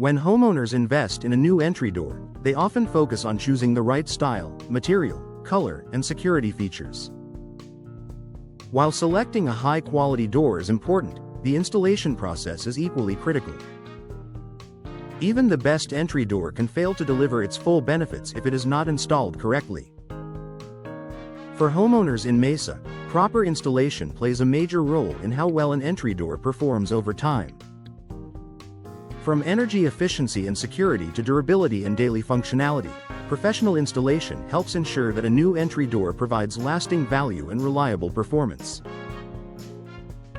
When homeowners invest in a new entry door, they often focus on choosing the right style, material, color, and security features. While selecting a high-quality door is important, the installation process is equally critical. Even the best entry door can fail to deliver its full benefits if it is not installed correctly. For homeowners in Mesa, proper installation plays a major role in how well an entry door performs over time. From energy efficiency and security to durability and daily functionality, professional installation helps ensure that a new entry door provides lasting value and reliable performance.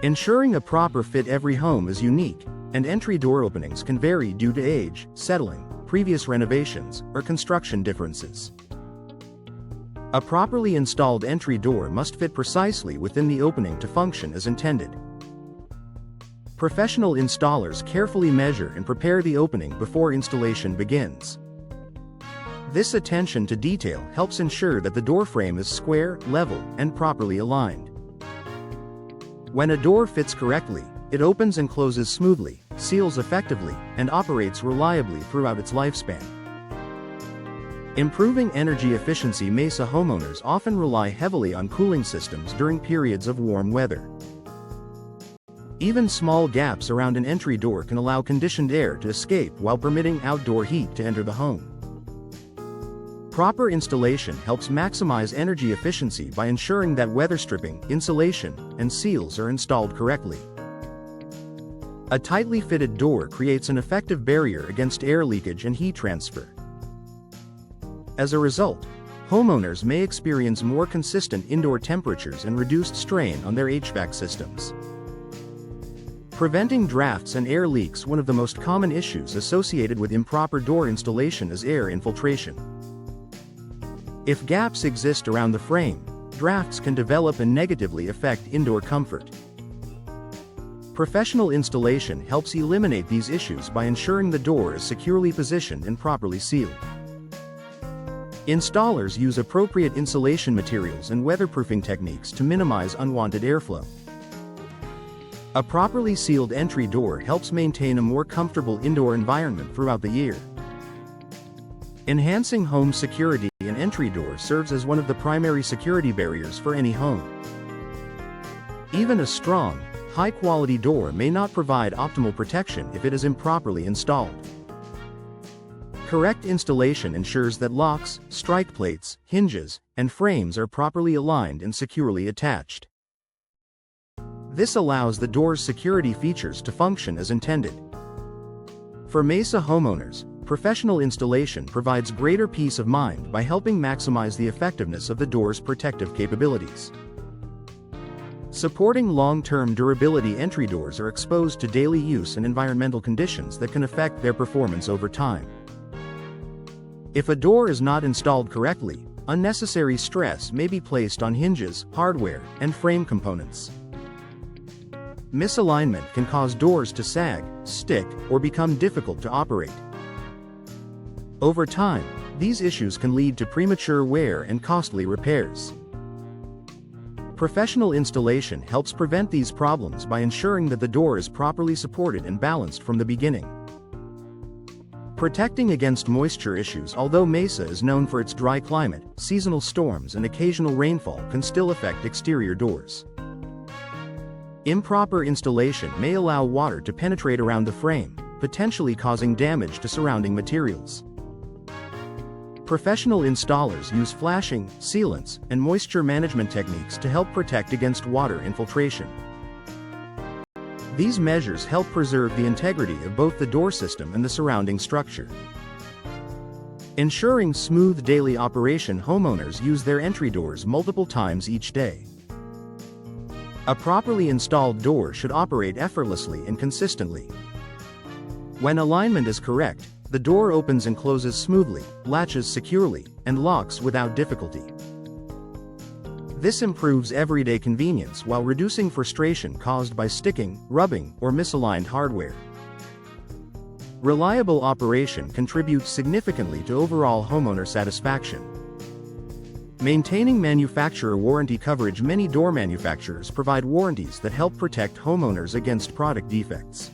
Ensuring a proper fit. Every home is unique, and entry door openings can vary due to age, settling, previous renovations, or construction differences. A properly installed entry door must fit precisely within the opening to function as intended. Professional installers carefully measure and prepare the opening before installation begins. This attention to detail helps ensure that the door frame is square, level, and properly aligned. When a door fits correctly, it opens and closes smoothly, seals effectively, and operates reliably throughout its lifespan. Improving energy efficiency. Mesa homeowners often rely heavily on cooling systems during periods of warm weather. Even small gaps around an entry door can allow conditioned air to escape while permitting outdoor heat to enter the home. Proper installation helps maximize energy efficiency by ensuring that weather stripping, insulation, and seals are installed correctly. A tightly fitted door creates an effective barrier against air leakage and heat transfer. As a result, homeowners may experience more consistent indoor temperatures and reduced strain on their HVAC systems. Preventing drafts and air leaks. One of the most common issues associated with improper door installation is air infiltration. If gaps exist around the frame, drafts can develop and negatively affect indoor comfort. Professional installation helps eliminate these issues by ensuring the door is securely positioned and properly sealed. Installers use appropriate insulation materials and weatherproofing techniques to minimize unwanted airflow. A properly sealed entry door helps maintain a more comfortable indoor environment throughout the year. Enhancing home security. An entry door serves as one of the primary security barriers for any home. Even a strong, high-quality door may not provide optimal protection if it is improperly installed. Correct installation ensures that locks, strike plates, hinges, and frames are properly aligned and securely attached. This allows the door's security features to function as intended. For Mesa homeowners, professional installation provides greater peace of mind by helping maximize the effectiveness of the door's protective capabilities. Supporting long-term durability. Entry doors are exposed to daily use and environmental conditions that can affect their performance over time. If a door is not installed correctly, unnecessary stress may be placed on hinges, hardware, and frame components. Misalignment can cause doors to sag, stick, or become difficult to operate. Over time, these issues can lead to premature wear and costly repairs. Professional installation helps prevent these problems by ensuring that the door is properly supported and balanced from the beginning. Protecting against moisture issues. Although Mesa is known for its dry climate, seasonal storms and occasional rainfall can still affect exterior doors. Improper installation may allow water to penetrate around the frame, potentially causing damage to surrounding materials. Professional installers use flashing, sealants, and moisture management techniques to help protect against water infiltration. These measures help preserve the integrity of both the door system and the surrounding structure. Ensuring smooth daily operation. Homeowners use their entry doors multiple times each day. A properly installed door should operate effortlessly and consistently. When alignment is correct, the door opens and closes smoothly, latches securely, and locks without difficulty. This improves everyday convenience while reducing frustration caused by sticking, rubbing, or misaligned hardware. Reliable operation contributes significantly to overall homeowner satisfaction. Maintaining manufacturer warranty coverage. Many door manufacturers provide warranties that help protect homeowners against product defects.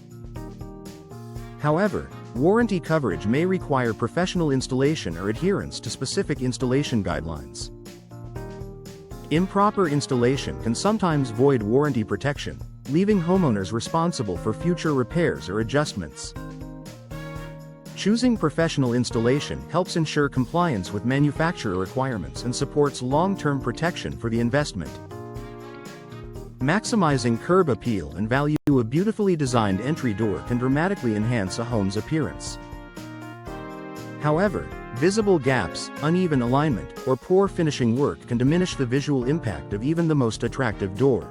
However, Warranty coverage may require professional installation or adherence to specific installation guidelines. Improper installation can sometimes void warranty protection, leaving homeowners responsible for future repairs or adjustments. Choosing professional installation helps ensure compliance with manufacturer requirements and supports long-term protection for the investment. Maximizing curb appeal and value. A beautifully designed entry door can dramatically enhance a home's appearance. However, visible gaps, uneven alignment, or poor finishing work can diminish the visual impact of even the most attractive door.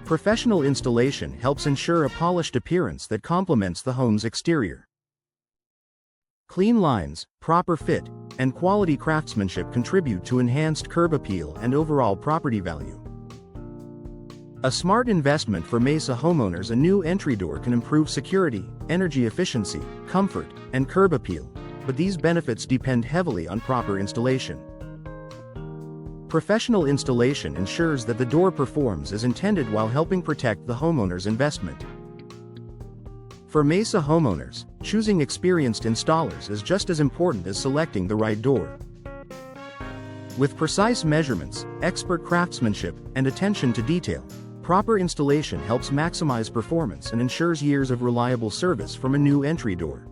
Professional installation helps ensure a polished appearance that complements the home's exterior. Clean lines, proper fit, and quality craftsmanship contribute to enhanced curb appeal and overall property value. A smart investment for Mesa homeowners. A new entry door can improve security, energy efficiency, comfort, and curb appeal, but these benefits depend heavily on proper installation. Professional installation ensures that the door performs as intended while helping protect the homeowner's investment. For Mesa homeowners, choosing experienced installers is just as important as selecting the right door. With precise measurements, expert craftsmanship, and attention to detail, proper installation helps maximize performance and ensures years of reliable service from a new entry door.